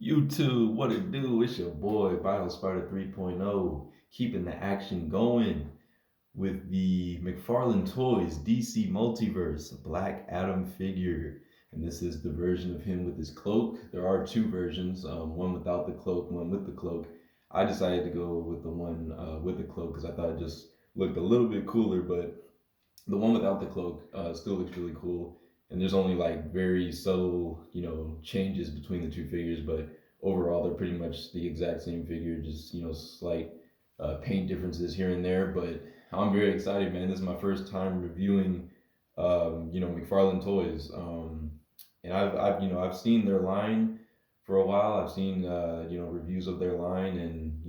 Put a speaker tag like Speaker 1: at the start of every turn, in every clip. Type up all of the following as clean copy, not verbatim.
Speaker 1: YouTube, what it do? It's your boy, Vital Spider 3.0, keeping the action going with the Mcfarlane Toys DC Multiverse Black Adam figure. And this is the version of him with his cloak. There are two versions, one without the cloak, one with the cloak. I decided to go with the one with the cloak because I thought it just looked a little bit cooler, but the one without the cloak still looks really cool. And there's only like very subtle, changes between the two figures, but overall they're pretty much the exact same figure, just slight paint differences here and there. But I'm very excited, man. This is my first time reviewing, McFarlane Toys, and I've seen their line for a while. I've seen reviews of their line, and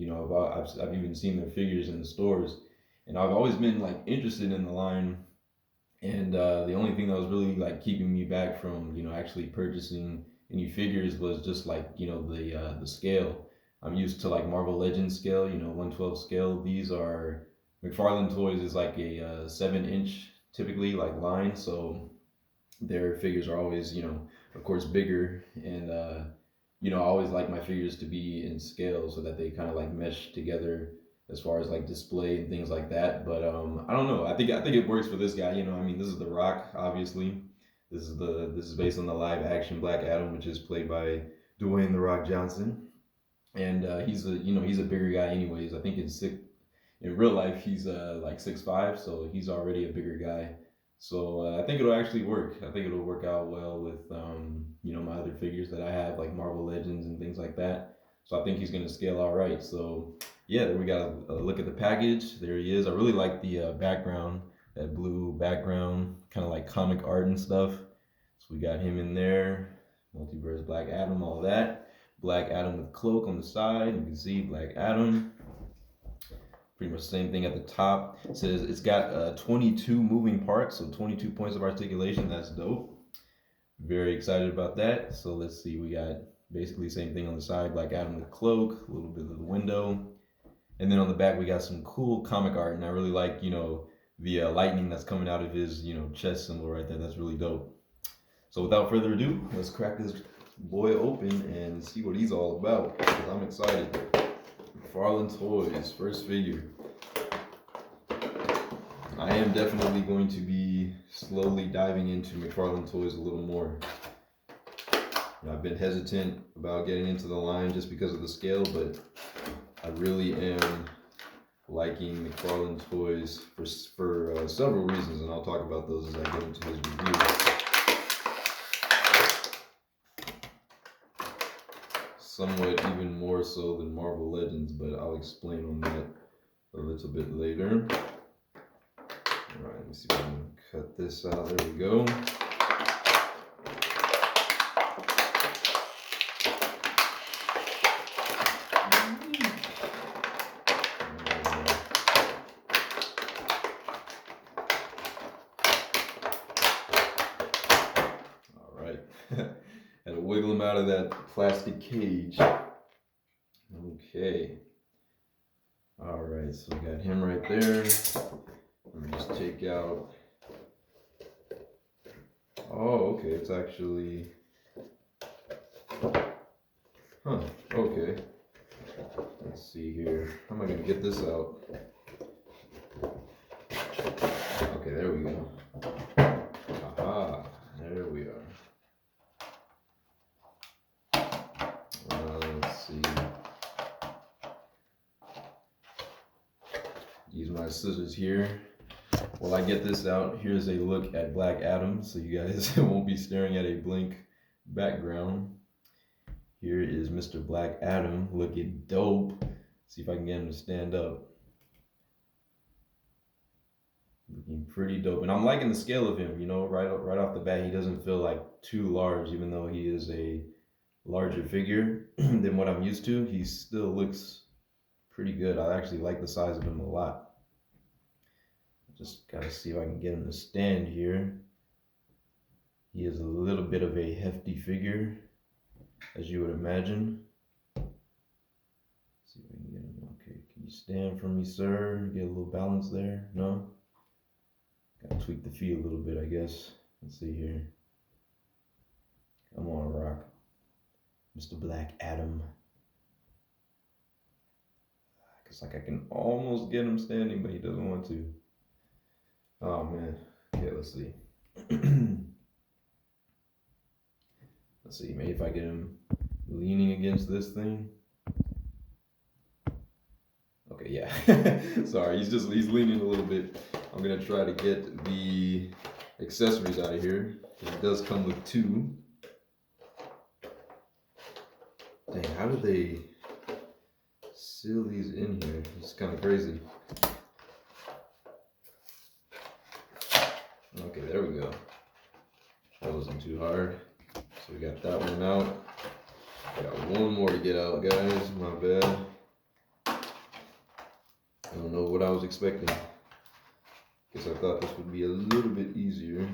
Speaker 1: I've even seen their figures in the stores, and I've always been like interested in the line, and the only thing that was really like keeping me back from actually purchasing any figures was just like the scale. I'm used to like Marvel Legends scale, 1/12 scale. These are McFarlane Toys is like a 7 inch typically like line, so their figures are always of course bigger, and I always like my figures to be in scale so that they kind of like mesh together as far as like display and things like that. But I don't know. I think it works for this guy. I mean, this is The Rock, obviously. This is based on the live action Black Adam, which is played by Dwayne The Rock Johnson, and he's a bigger guy anyways. I think in real life he's like 6'5", so he's already a bigger guy. So I think it'll actually work. I think it'll work out well with my other figures that I have, like Marvel Legends and things like that. So I think he's gonna scale all right. So yeah, we got a look at the package. There he is. I really like the background, that blue background, kind of like comic art and stuff. So we got him in there, Multiverse Black Adam, all that. Black Adam with cloak on the side. You can see Black Adam. Pretty much the same thing at the top. It says it's got 22 moving parts, so 22 points of articulation. That's dope. Very excited about that. So let's see. We got basically the same thing on the side, Black Adam with cloak, a little bit of the window, and then on the back we got some cool comic art, and I really like the lightning that's coming out of his chest symbol right there. That's really dope. So without further ado, let's crack this boy open and see what he's all about. Because I'm excited. McFarlane Toys, first figure. I am definitely going to be slowly diving into McFarlane Toys a little more. I've been hesitant about getting into the line just because of the scale, but I really am liking McFarlane Toys for several reasons, and I'll talk about those as I get into his review. Somewhat even more so than Marvel Legends, but I'll explain on that a little bit later. Alright, let me see if I can cut this out. There we go. Alright. Had to wiggle him out of that plastic cage. Okay. Alright, so we got him right there. Let me just take out. Oh, okay, it's actually. Huh, okay. Let's see here. How am I gonna get this out? Okay, there we go. Aha, there we are. Let's see. Use my scissors here. While I get this out, here's a look at Black Adam, so you guys won't be staring at a blank background. Here is Mr. Black Adam looking dope. See if I can get him to stand up. Looking pretty dope. And I'm liking the scale of him, right off the bat. He doesn't feel like too large, even though he is a larger figure than what I'm used to. He still looks pretty good. I actually like the size of him a lot. Just gotta see if I can get him to stand here. He is a little bit of a hefty figure, as you would imagine. Let's see if I can get him. Okay, can you stand for me, sir? Get a little balance there. No? Gotta tweak the feet a little bit, I guess. Let's see here. Come on, Rock. Mr. Black Adam. It's like I can almost get him standing, but he doesn't want to. Oh man. Okay, let's see. Let's see, maybe if I get him leaning against this thing. Okay, yeah. Sorry, he's leaning a little bit. I'm gonna try to get the accessories out of here. It does come with two. Dang, how do they seal these in here? It's kind of crazy. Okay, there we go. That wasn't too hard. So we got that one out. I got one more to get out, guys. My bad. I don't know what I was expecting. Guess I thought this would be a little bit easier.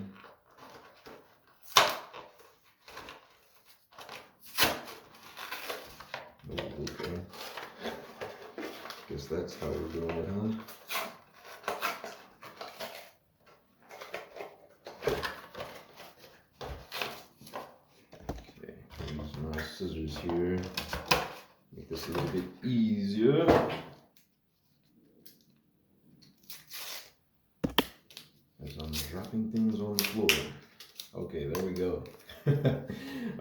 Speaker 1: Oh, okay. Guess that's how we're doing it, huh? Okay, use my scissors here. Make this a little bit easier. As I'm dropping things on the floor. Okay, there we go.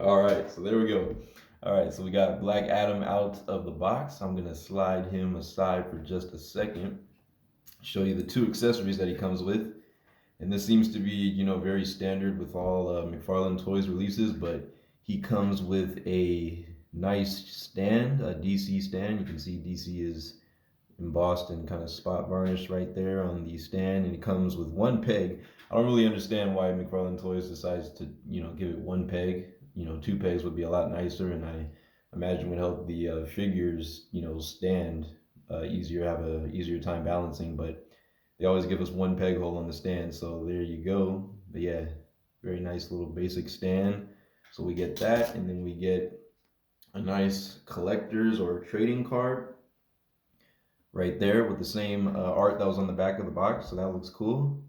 Speaker 1: All right, so there we go. All right, so we got Black Adam out of the box. I'm gonna slide him aside for just a second. Show you the two accessories that he comes with. And this seems to be, you know, very standard with all Mcfarlane Toys releases, but he comes with a nice stand, a DC stand. You can see DC is embossed and kind of spot varnished right there on the stand, and it comes with one peg. I don't really understand why Mcfarlane Toys decides to, you know, give it one peg. You know, two pegs would be a lot nicer, and I imagine would help the figures, you know, stand easier, have a easier time balancing. But they always give us one peg hole on the stand, so there you go. But yeah, very nice little basic stand. So we get that, and then we get a nice collector's or trading card right there with the same art that was on the back of the box, so that looks cool.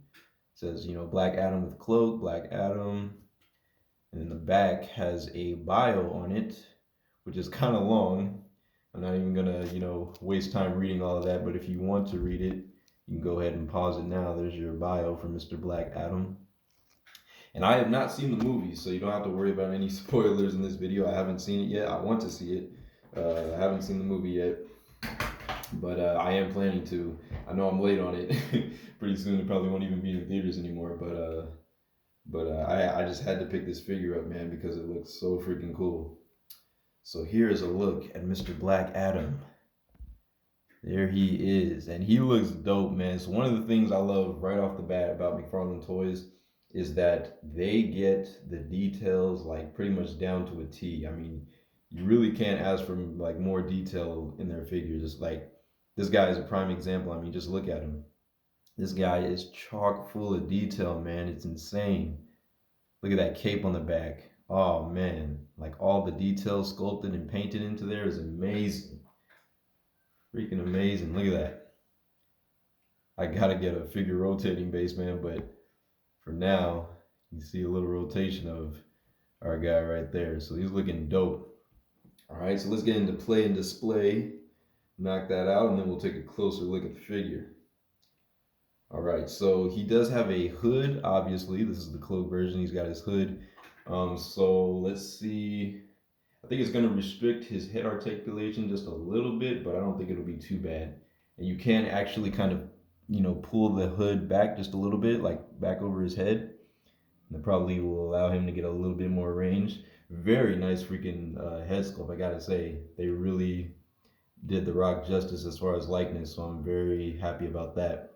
Speaker 1: It says, you know, Black Adam with cloak, Black Adam. And then the back has a bio on it, which is kind of long. I'm not even gonna, you know, waste time reading all of that, but if you want to read it, you can go ahead and pause it now. There's your bio for Mr. Black Adam. And I have not seen the movie, so you don't have to worry about any spoilers in this video. I haven't seen it yet. I want to see it. I haven't seen the movie yet, but I am planning to. I know I'm late on it. Pretty soon it probably won't even be in theaters anymore, but I just had to pick this figure up, man, because it looks so freaking cool. So here is a look at Mr. Black Adam. There he is, and he looks dope, man. So one of the things I love right off the bat about Mcfarlane Toys is that they get the details like pretty much down to a T. I mean, you really can't ask for like more detail in their figures. It's like this guy is a prime example. I mean, just look at him. This guy is chock full of detail, man. It's insane. Look at that cape on the back. Oh, man. Like all the details sculpted and painted into there is amazing. Freaking amazing. Look at that. I gotta get a figure rotating base, man, but for now, you see a little rotation of our guy right there. So he's looking dope. All right, so let's get into play and display. Knock that out, and then we'll take a closer look at the figure. All right, so he does have a hood, obviously. This is the cloak version. He's got his hood. So let's see. I think it's going to restrict his head articulation just a little bit, but I don't think it'll be too bad. And you can actually kind of, you know, pull the hood back just a little bit, like back over his head. And that probably will allow him to get a little bit more range. Very nice freaking head sculpt, I gotta say. They really did The Rock justice as far as likeness, so I'm very happy about that.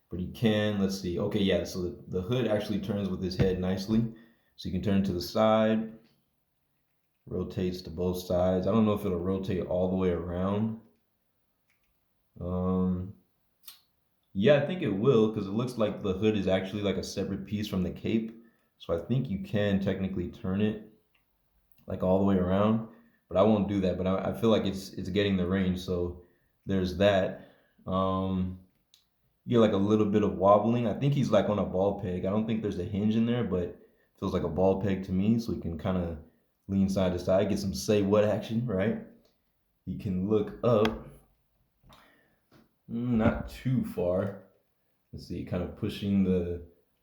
Speaker 1: But he can, let's see. Okay, yeah, so the hood actually turns with his head nicely. So you can turn to the side, rotates to both sides. I don't know if it'll rotate all the way around. Yeah, I think it will, because it looks like the hood is actually like a separate piece from the cape. So I think you can technically turn it like all the way around, but I won't do that. But I feel like it's getting the range, so there's that. You get like a little bit of wobbling. I think he's like on a ball peg. I don't think there's a hinge in there, but it feels like a ball peg to me, so he can kind of lean side to side, get some say what action, right? He can look up, not too far. Let's see, kind of pushing the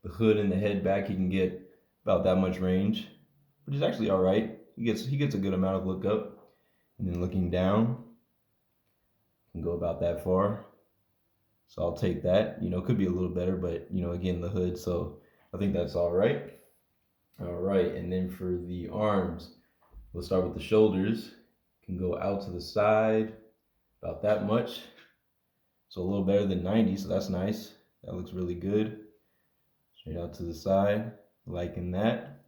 Speaker 1: hood and the head back, he can get about that much range, which is actually all right. He gets a good amount of look up, and then looking down, can go about that far. So I'll take that. Could be a little better, but again, the hood. So I think that's all right. All right, and then for the arms, we'll start with the shoulders. Can go out to the side, about that much. So a little better than 90, so that's nice. That looks really good. Straight out to the side, liking that.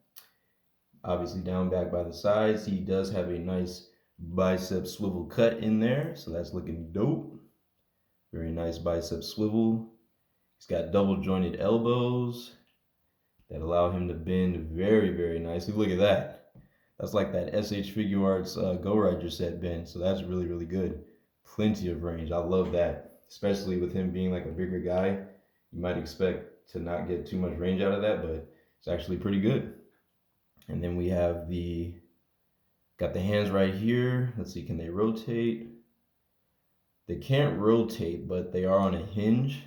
Speaker 1: Obviously down back by the sides, he does have a nice bicep swivel cut in there, so that's looking dope. Very nice bicep swivel. He's got double jointed elbows that allow him to bend very, very nicely. Look at that. That's like that SH Figure Arts Go Rider set bend, so that's really, really good. Plenty of range. I love that, especially with him being like a bigger guy. You might expect to not get too much range out of that, but it's actually pretty good. And then we have got the hands right here. Let's see, can they rotate? They can't rotate, but they are on a hinge.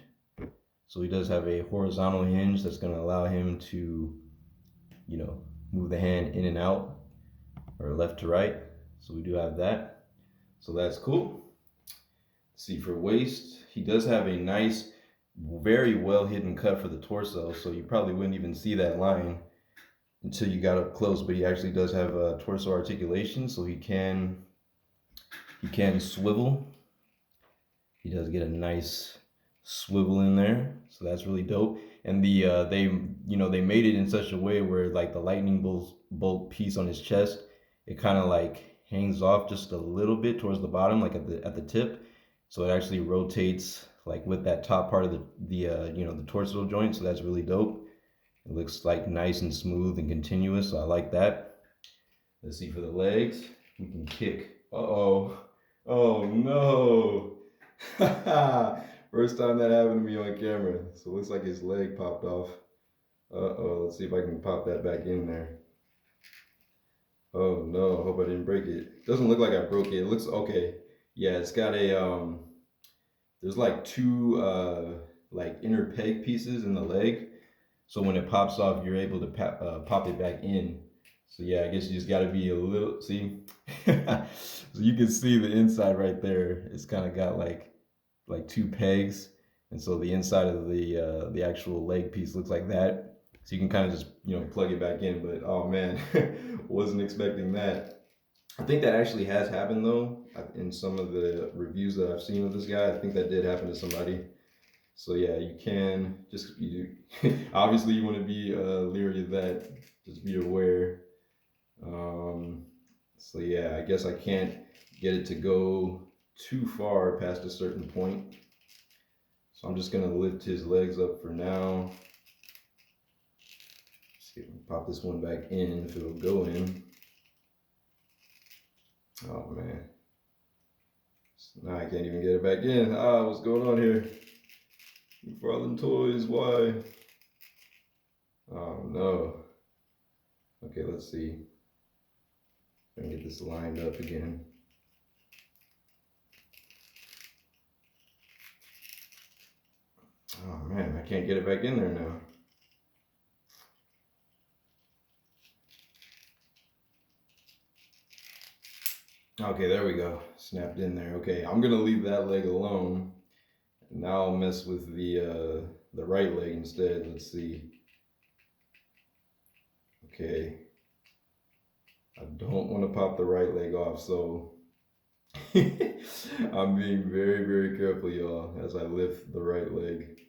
Speaker 1: So he does have a horizontal hinge that's going to allow him to, move the hand in and out or left to right. So we do have that. So that's cool. Let's see, for waist, he does have a nice, very well hidden cut for the torso. So you probably wouldn't even see that line until you got up close, but he actually does have a torso articulation, so he can swivel. He does get a nice swivel in there, so that's really dope. And they made it in such a way where like the lightning bolt piece on his chest, it kind of like hangs off just a little bit towards the bottom, like at the tip, so it actually rotates like with that top part of the torso joint, so that's really dope. It looks like nice and smooth and continuous, so I like that. Let's see for the legs. We can kick. Uh-oh. Oh, no. First time that happened to me on camera. So it looks like his leg popped off. Uh-oh. Let's see if I can pop that back in there. Oh, no. Hope I didn't break it. Doesn't look like I broke it. It looks okay. Yeah, it's got a, there's like two, like inner peg pieces in the leg. So when it pops off, you're able to pop it back in. So yeah, I guess you just got to be a little, see? So you can see the inside right there. It's kind of got like two pegs. And so the inside of the actual leg piece looks like that. So you can kind of just, plug it back in. But oh man, wasn't expecting that. I think that actually has happened though. In some of the reviews that I've seen of this guy, I think that did happen to somebody. So yeah, you can obviously you want to be leery of that. Just be aware. So yeah, I guess I can't get it to go too far past a certain point. So I'm just gonna lift his legs up for now. See if I can pop this one back in if it'll go in. Oh man. Now I can't even get it back in. What's going on here? Mcfarlane Toys, why? Oh no. Okay, let's see. If I can get this lined up again. Oh man, I can't get it back in there now. Okay, there we go. Snapped in there. Okay, I'm gonna leave that leg alone. Now I'll mess with the right leg instead. Let's see. Okay. I don't want to pop the right leg off, so I'm being very, very careful, y'all, as I lift the right leg.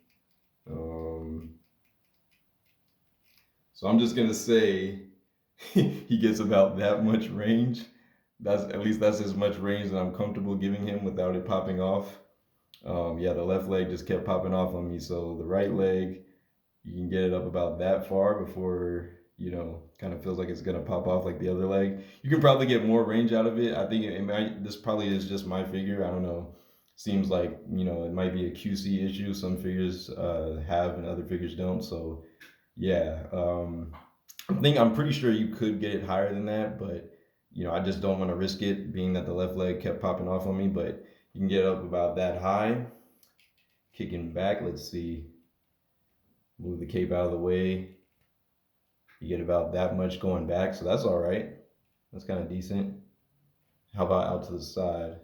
Speaker 1: So I'm just gonna say he gets about that much range. That's as much range that I'm comfortable giving him without it popping off. Yeah, the left leg just kept popping off on me. So the right leg, you can get it up about that far before, kind of feels like it's gonna pop off like the other leg. You can probably get more range out of it. I think this probably is just my figure. I don't know. Seems like, it might be a QC issue. Some figures have and other figures don't. So yeah, I'm pretty sure you could get it higher than that, but I just don't want to risk it, being that the left leg kept popping off on me. But you can get up about that high, kicking back. Let's see, move the cape out of the way. You get about that much going back, so that's all right. That's kind of decent. How about out to the side?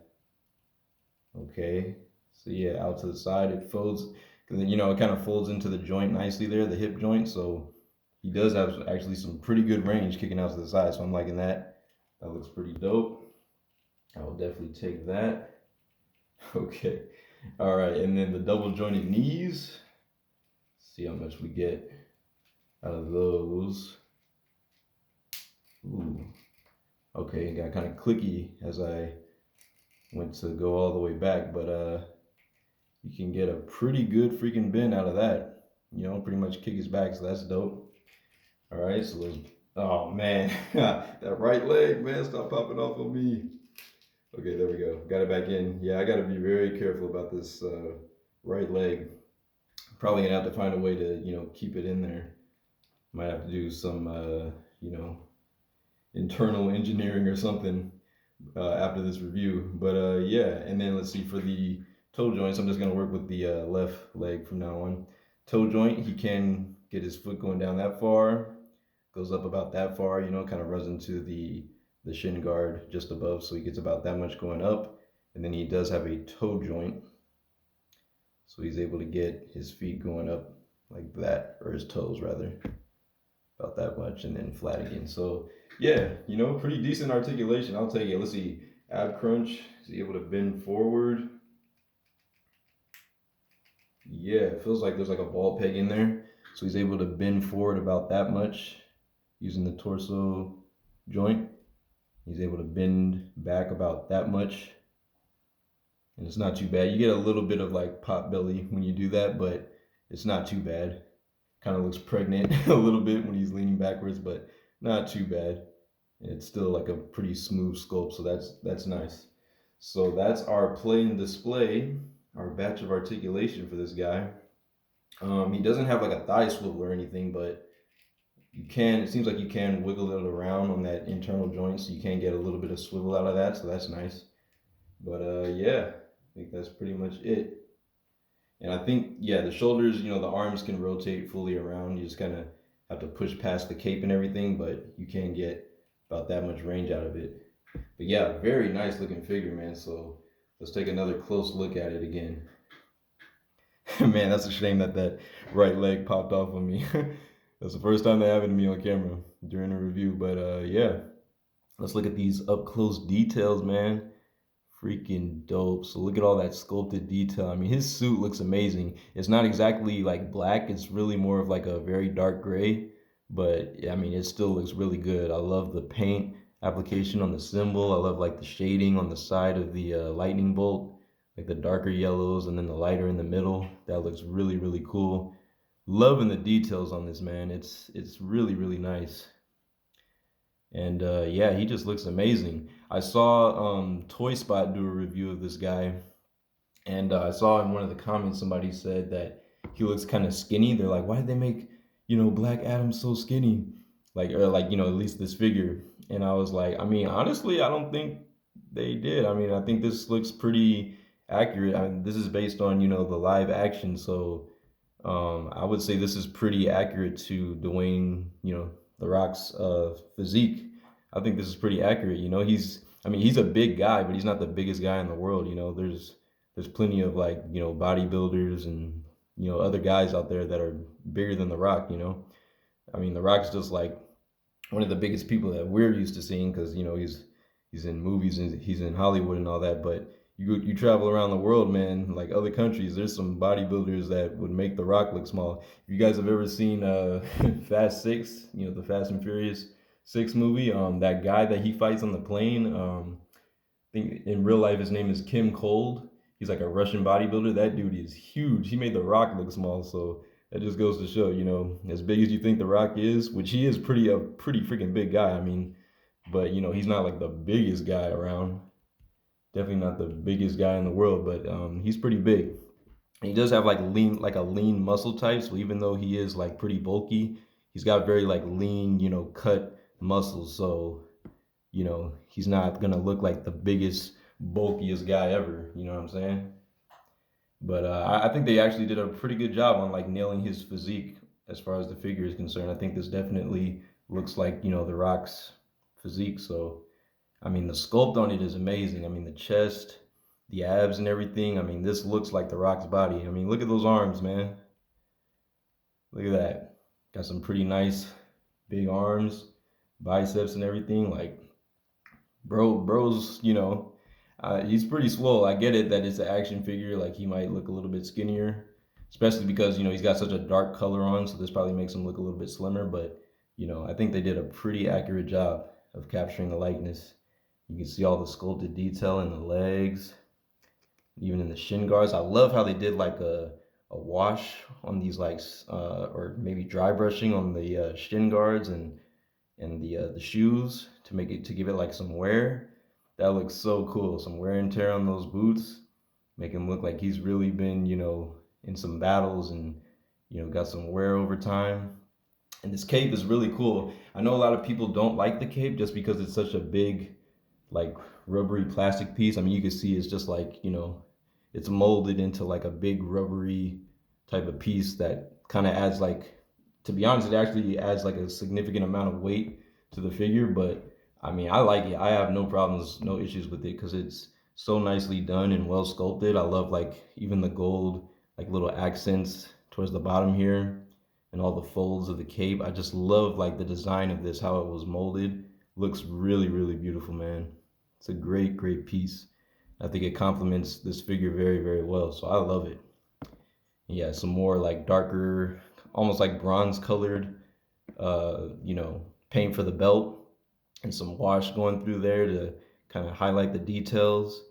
Speaker 1: Okay, so yeah, out to the side, it folds, because it kind of folds into the joint nicely there, the hip joint. So he does have actually some pretty good range kicking out to the side. So I'm liking that. That looks pretty dope. I will definitely take that. Okay. All right, and then the double jointed knees. See how much we get out of those. Ooh. Okay, it got kind of clicky as I went to go all the way back, but you can get a pretty good freaking bend out of that. Pretty much kick his back, so that's dope. All right, so let's. Oh man, that right leg, man, stop popping off on me. Okay, there we go. Got it back in. Yeah, I got to be very careful about this right leg. Probably gonna have to find a way to keep it in there. Might have to do some internal engineering or something after this review. But yeah, and then let's see, for the toe joints, I'm just gonna work with the left leg from now on. Toe joint, he can get his foot going down that far, goes up about that far, kind of runs into the shin guard just above, so he gets about that much going up. And then he does have a toe joint, so he's able to get his feet going up like that, or his toes rather, about that much, and then flat again. So yeah, pretty decent articulation. I'll take it. Let's see, ab crunch. Is he able to bend forward? Yeah, it feels like there's like a ball peg in there. So he's able to bend forward about that much using the torso joint. He's able to bend back about that much. And it's not too bad. You get a little bit of like pot belly when you do that, but it's not too bad. Kind of looks pregnant a little bit when he's leaning backwards, but not too bad. It's still like a pretty smooth sculpt, so that's nice. So that's our play and display, our batch of articulation for this guy. He doesn't have like a thigh swivel or anything, but it seems like you can wiggle it around on that internal joint, so you can get a little bit of swivel out of that, so that's nice. But yeah, I think that's pretty much it. And I think, yeah, the shoulders, the arms can rotate fully around. You just kind of have to push past the cape and everything, but you can get about that much range out of it. But yeah, very nice looking figure, man. So let's take another close look at it again. Man, that's a shame that right leg popped off on me. That's the first time that happened to me on camera during a review. But yeah, let's look at these up close details, man. Freaking dope. So look at all that sculpted detail. I mean, his suit looks amazing. It's not exactly like black. It's really more of like a very dark gray. But I mean, it still looks really good. I love the paint application on the symbol. I love like the shading on the side of the lightning bolt, like the darker yellows and then the lighter in the middle. That looks really, really cool. Loving the details on this, man. It's really, really nice. And yeah, he just looks amazing. I saw Toy Spot do a review of this guy, and I saw in one of the comments somebody said that he looks kind of skinny. They're like, why did they make Black Adam so skinny? Or at least this figure. And I was like, I mean, honestly, I don't think they did. I mean, I think this looks pretty accurate. I mean, this is based on the live action, so I would say this is pretty accurate to Dwayne, The Rock's physique. I think this is pretty accurate. He's a big guy, but he's not the biggest guy in the world. There's plenty of like bodybuilders and other guys out there that are bigger than The Rock. I mean, The Rock's just like one of the biggest people that we're used to seeing because he's in movies and he's in Hollywood and all that, but you travel around the world, man, like other countries, there's some bodybuilders that would make The Rock look small. If you guys have ever seen Fast Six, the Fast and Furious 6 movie, that guy that he fights on the plane, I think in real life his name is Kold. He's like a Russian bodybuilder. That dude is huge. He made The Rock look small, so that just goes to show, as big as you think The Rock is, which he is a pretty freaking big guy. I mean, but he's not like the biggest guy around. Definitely not the biggest guy in the world, but he's pretty big. He does have like a lean muscle type. So even though he is like pretty bulky, he's got very like lean, cut muscles. So he's not gonna look like the biggest, bulkiest guy ever. You know what I'm saying? But I think they actually did a pretty good job on like nailing his physique as far as the figure is concerned. I think this definitely looks like The Rock's physique. So I mean, the sculpt on it is amazing. I mean, the chest, the abs, and everything. I mean, this looks like The Rock's body. I mean, look at those arms, man. Look at that. Got some pretty nice big arms, biceps, and everything. Like, bro's, he's pretty swole. I get it that it's an action figure. Like, he might look a little bit skinnier, especially because, he's got such a dark color on. So this probably makes him look a little bit slimmer. But, I think they did a pretty accurate job of capturing the likeness. You can see all the sculpted detail in the legs, even in the shin guards. I love how they did like a wash on these or maybe dry brushing on the shin guards and the shoes to give it like some wear. That looks so cool. Some wear and tear on those boots, make him look like he's really been in some battles and got some wear over time. And this cape is really cool. I know a lot of people don't like the cape just because it's such a big, like, rubbery plastic piece. I mean, you can see it's just like, it's molded into like a big rubbery type of piece that kind of adds like, to be honest, it actually adds like a significant amount of weight to the figure. But I mean, I like it. I have no problems, no issues with it because it's so nicely done and well sculpted. I love like even the gold, like little accents towards the bottom here and all the folds of the cape. I just love like the design of this, how it was molded. Looks really, really beautiful, man. It's a great, great piece. I think it complements this figure very, very well. So I love it. Yeah, some more like darker, almost like bronze colored, paint for the belt and some wash going through there to kind of highlight the details.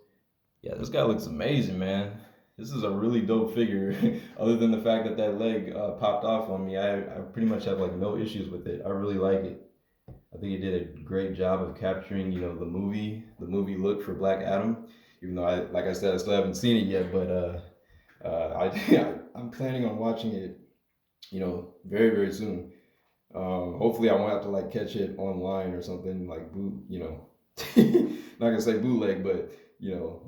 Speaker 1: Yeah, this guy looks amazing, man. This is a really dope figure. Other than the fact that that leg popped off on me, I pretty much have like no issues with it. I really like it. I think he did a great job of capturing, the movie look for Black Adam. Even though like I said, I still haven't seen it yet, but I'm planning on watching it, very, very soon. Hopefully, I won't have to like catch it online or something like not gonna say bootleg, but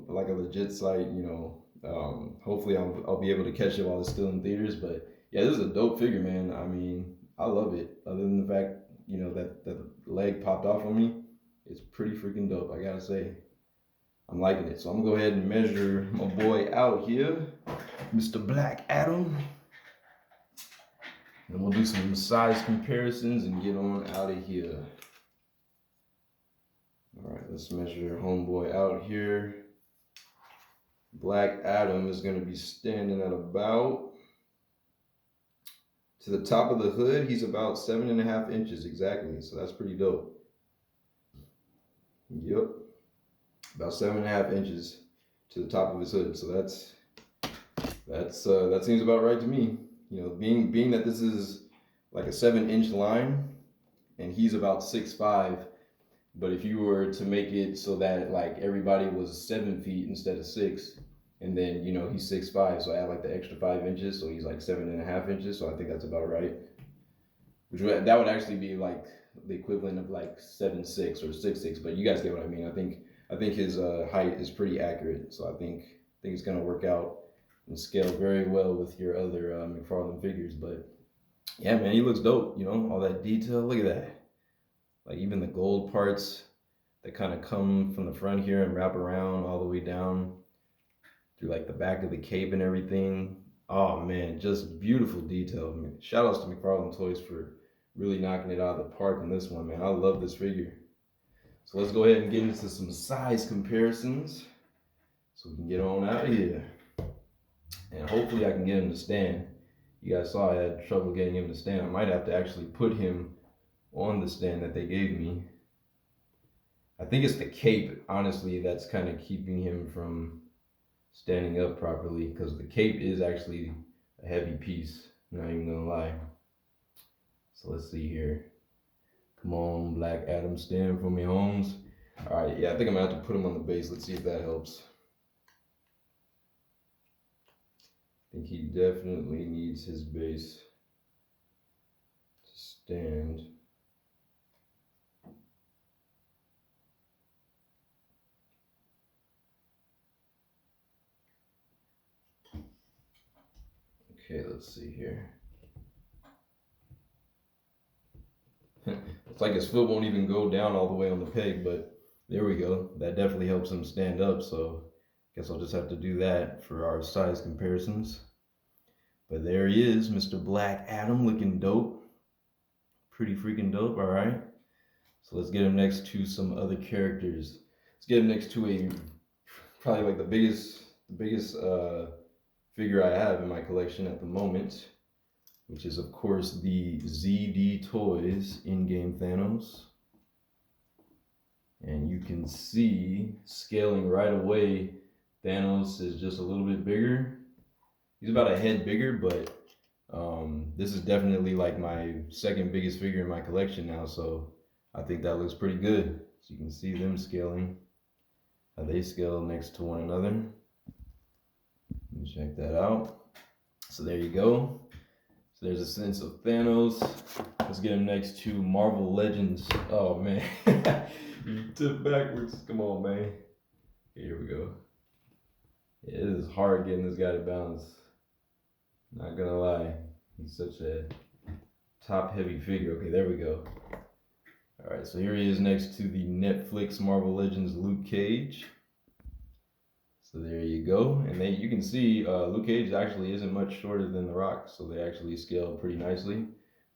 Speaker 1: like a legit site. Hopefully, I'll be able to catch it while it's still in theaters. But yeah, this is a dope figure, man. I mean, I love it. Other than the fact, that the leg popped off on me, it's pretty freaking dope. I gotta say, I'm liking it. So I'm gonna go ahead and measure my boy out here, Mr. Black Adam. And we'll do some size comparisons and get on out of here. All right, let's measure homeboy out here. Black Adam is going to be standing at about, to the top of the hood, he's about 7.5 inches exactly. So that's pretty dope. Yep, about 7.5 inches to the top of his hood. So that seems about right to me. Being that this is like a 7-inch line, and he's about 6'5", but if you were to make it so that like everybody was 7 feet instead of 6, and then he's 6'5", so add like the extra 5 inches, so he's like 7.5 inches. So I think that's about right. That would actually be like the equivalent of like 7'6" or 6'6", but you guys get what I mean. I think his height is pretty accurate, so I think it's gonna work out and scale very well with your other Mcfarlane figures. But yeah, man, he looks dope. All that detail. Look at that. Like even the gold parts that kind of come from the front here and wrap around all the way down through like the back of the cape and everything. Oh man, just beautiful detail. I mean, shout outs to Mcfarlane Toys for really knocking it out of the park on this one, man. I love this figure. So let's go ahead and get into some size comparisons so we can get on out of here. And hopefully I can get him to stand. You guys saw I had trouble getting him to stand. I might have to actually put him on the stand that they gave me. I think it's the cape, honestly, that's kind of keeping him from standing up properly, because the cape is actually a heavy piece, not even gonna lie. So let's see here. Come on, Black Adam, stand for me, Holmes. All right, yeah, I think I'm gonna have to put him on the base. Let's see if that helps. I think he definitely needs his base to stand. Okay, let's see here. It's like his foot won't even go down all the way on the peg, but there we go. That definitely helps him stand up, so guess I'll just have to do that for our size comparisons. But there he is, Mr. Black Adam, looking dope. Pretty freaking dope, all right? So let's get him next to some other characters. Let's get him next to a, probably like the biggest figure I have in my collection at the moment, which is of course the ZD Toys in-game Thanos. And you can see scaling right away, Thanos is just a little bit bigger. He's about a head bigger, but this is definitely like my second biggest figure in my collection now, so I think that looks pretty good. So you can see them scaling, how they scale next to one another. Check that out. So there you go. So there's a sense of Thanos. Let's get him next to Marvel Legends. Oh man, you tip backwards. Come on, man. Here we go. Yeah, it is hard getting this guy to balance. Not gonna lie, he's such a top-heavy figure. Okay, there we go. All right, so here he is next to the Netflix Marvel Legends Luke Cage. So there you go, and you can see Luke Cage actually isn't much shorter than The Rock, so they actually scale pretty nicely.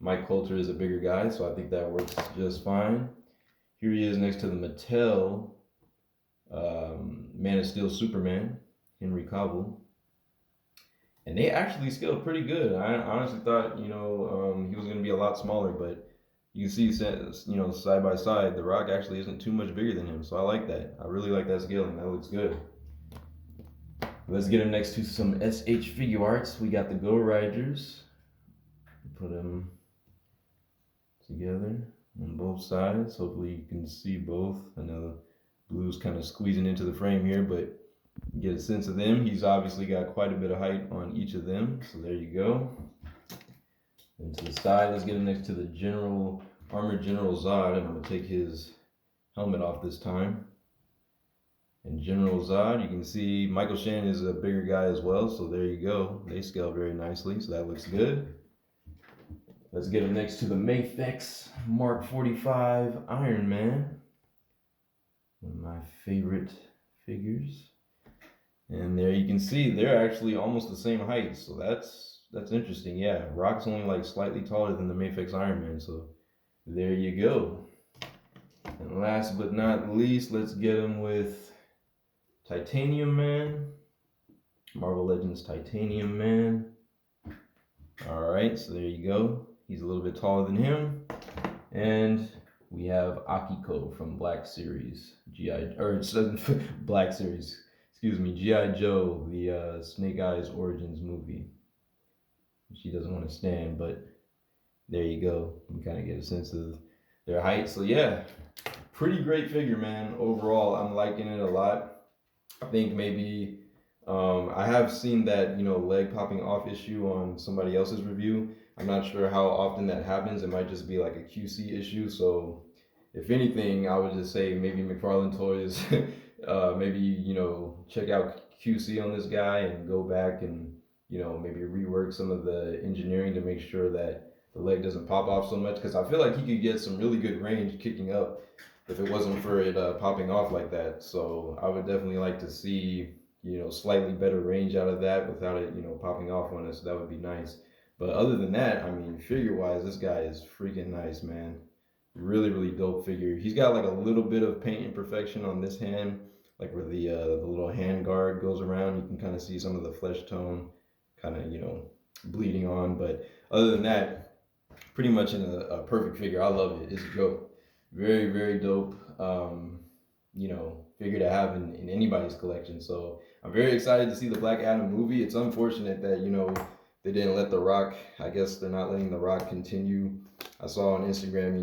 Speaker 1: Mike Coulter is a bigger guy, so I think that works just fine. Here he is next to the Mattel Man of Steel Superman, Henry Cavill. And they actually scaled pretty good. I honestly thought, he was going to be a lot smaller, but you can see, side by side, The Rock actually isn't too much bigger than him. So I like that. I really like that scaling. That looks good. Let's get him next to some SH Figure Arts. We got the Go Riders. Put them together on both sides. Hopefully you can see both. I know blue's kind of squeezing into the frame here, but get a sense of them. He's obviously got quite a bit of height on each of them. So there you go. And to the side, let's get him next to the Armored General Zod. And I'm going to take his helmet off this time. And General Zod, you can see Michael Shannon is a bigger guy as well. So there you go. They scale very nicely. So that looks good. Let's get him next to the Mafex Mark 45 Iron Man. One of my favorite figures. And there you can see they're actually almost the same height, so that's interesting. Yeah, Rock's only like slightly taller than the Mafex Iron Man, so there you go. And last but not least, let's get him with Titanium Man, Marvel Legends Titanium Man. All right, so there you go. He's a little bit taller than him, and we have Akiko from Black Series, Black Series. Excuse me, G.I. Joe, the Snake Eyes Origins movie. She doesn't want to stand, but there you go. You kind of get a sense of their height. So yeah, pretty great figure, man. Overall, I'm liking it a lot. I think maybe I have seen that, leg popping off issue on somebody else's review. I'm not sure how often that happens. It might just be like a QC issue. So if anything, I would just say maybe Mcfarlane Toys, maybe, check out QC on this guy and go back and, maybe rework some of the engineering to make sure that the leg doesn't pop off so much. Because I feel like he could get some really good range kicking up if it wasn't for it popping off like that. So I would definitely like to see, slightly better range out of that without it, popping off on us. That would be nice. But other than that, I mean, figure-wise, this guy is freaking nice, man. Really, really dope figure. He's got like a little bit of paint imperfection on this hand, like where the little hand guard goes around. You can kind of see some of the flesh tone kind of, bleeding on. But other than that, pretty much in a perfect figure. I love it. It's dope. Very, very dope, figure to have in anybody's collection. So I'm very excited to see the Black Adam movie. It's unfortunate that, they didn't let The Rock, I guess they're not letting The Rock continue. I saw on Instagram,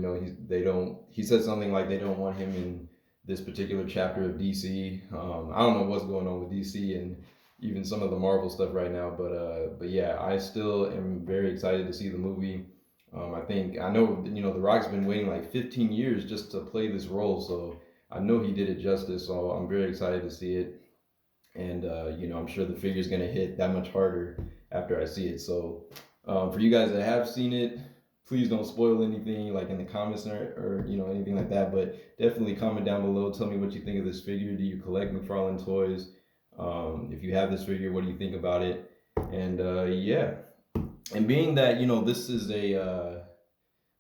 Speaker 1: he said something like they don't want him in this particular chapter of DC. I don't know what's going on with DC and even some of the Marvel stuff right now, but yeah, I still am very excited to see the movie. I know, The Rock's been waiting like 15 years just to play this role, so I know he did it justice, so I'm very excited to see it. And, I'm sure the figure's going to hit that much harder after I see it. So for you guys that have seen it, please don't spoil anything like in the comments or you know anything like that. But definitely comment down below. Tell me what you think of this figure. Do you collect Mcfarlane Toys? If you have this figure, what do you think about it? And yeah, and being that you know this is a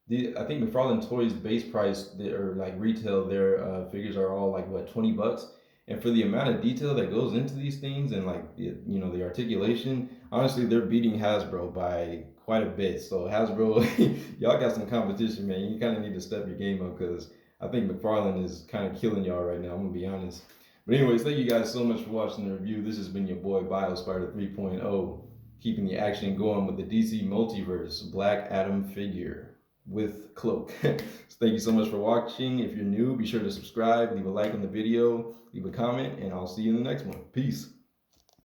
Speaker 1: I think McFarlane Toys base price or like retail, their figures are all like what, $20, and for the amount of detail that goes into these things and like you know the articulation, honestly they're beating Hasbro by quite a bit. So Hasbro, y'all got some competition, man. You kind of need to step your game up because I think McFarlane is kind of killing y'all right now. I'm gonna be honest. But anyways, thank you guys so much for watching the review. This has been your boy BioSpider 3.0, keeping the action going with the DC Multiverse Black Adam figure with cloak. So thank you so much for watching. If you're new, be sure to subscribe, leave a like on the video, leave a comment, and I'll see you in the next one. Peace.